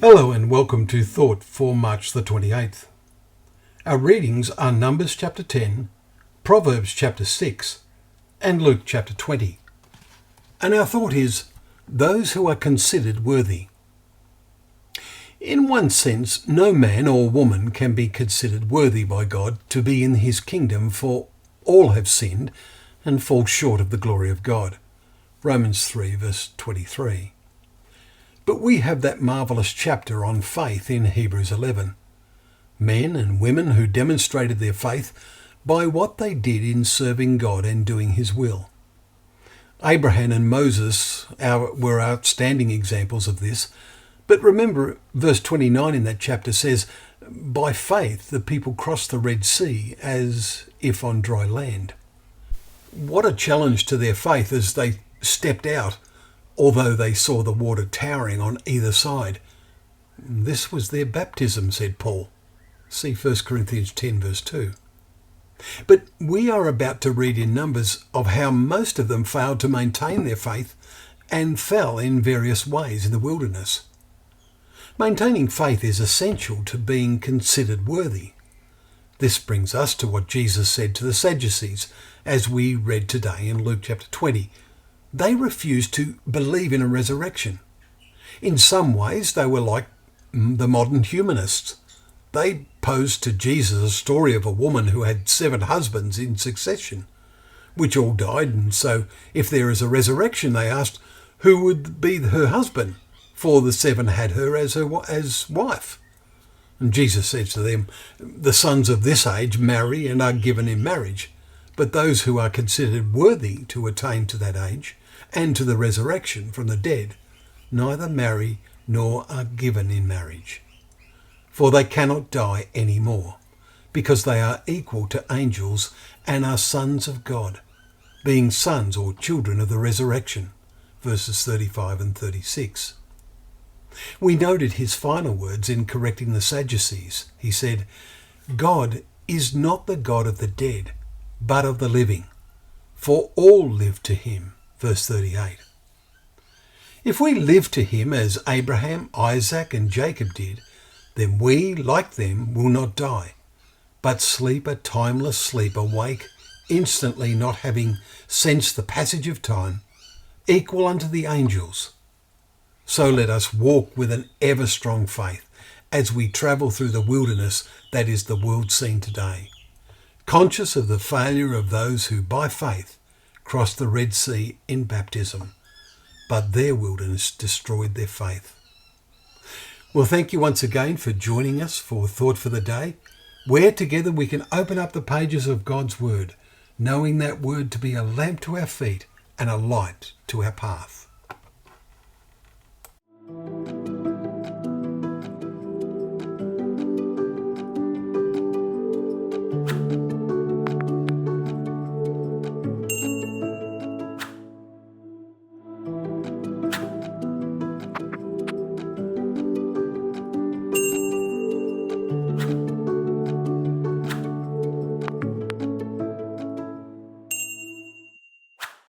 Hello and welcome to Thought for March the 28th. Our readings are Numbers chapter 10, Proverbs chapter 6 and Luke chapter 20. And our thought is, those who are considered worthy. In one sense, no man or woman can be considered worthy by God to be in his kingdom, for all have sinned and fall short of the glory of God. Romans 3 verse 23. But we have that marvellous chapter on faith in Hebrews 11. Men and women who demonstrated their faith by what they did in serving God and doing his will. Abraham and Moses were outstanding examples of this. But remember, verse 29 in that chapter says, by faith the people crossed the Red Sea as if on dry land. What a challenge to their faith as they stepped out, although they saw the water towering on either side. This was their baptism, said Paul. See 1 Corinthians 10 verse 2. But we are about to read in Numbers of how most of them failed to maintain their faith and fell in various ways in the wilderness. Maintaining faith is essential to being considered worthy. This brings us to what Jesus said to the Sadducees, as we read today in Luke chapter 20. They refused to believe in a resurrection. In some ways, they were like the modern humanists. They posed to Jesus a story of a woman who had 7 husbands in succession, which all died, and so if there is a resurrection, they asked, who would be her husband? For the 7 had her as wife. And Jesus said to them, the sons of this age marry and are given in marriage, but those who are considered worthy to attain to that age and to the resurrection from the dead neither marry nor are given in marriage. For they cannot die any more, because they are equal to angels and are sons of God, being sons or children of the resurrection. Verses 35 and 36. We noted his final words in correcting the Sadducees. He said, God is not the God of the dead, but of the living, for all live to him. Verse 38. If we live to him as Abraham, Isaac and Jacob did, then we, like them, will not die, but sleep a timeless sleep, awake instantly, not having sensed the passage of time, equal unto the angels. So let us walk with an ever-strong faith as we travel through the wilderness that is the world scene today, conscious of the failure of those who by faith crossed the Red Sea in baptism, but their wilderness destroyed their faith. Well, thank you once again for joining us for Thought for the Day, where together we can open up the pages of God's Word, knowing that Word to be a lamp to our feet and a light to our path.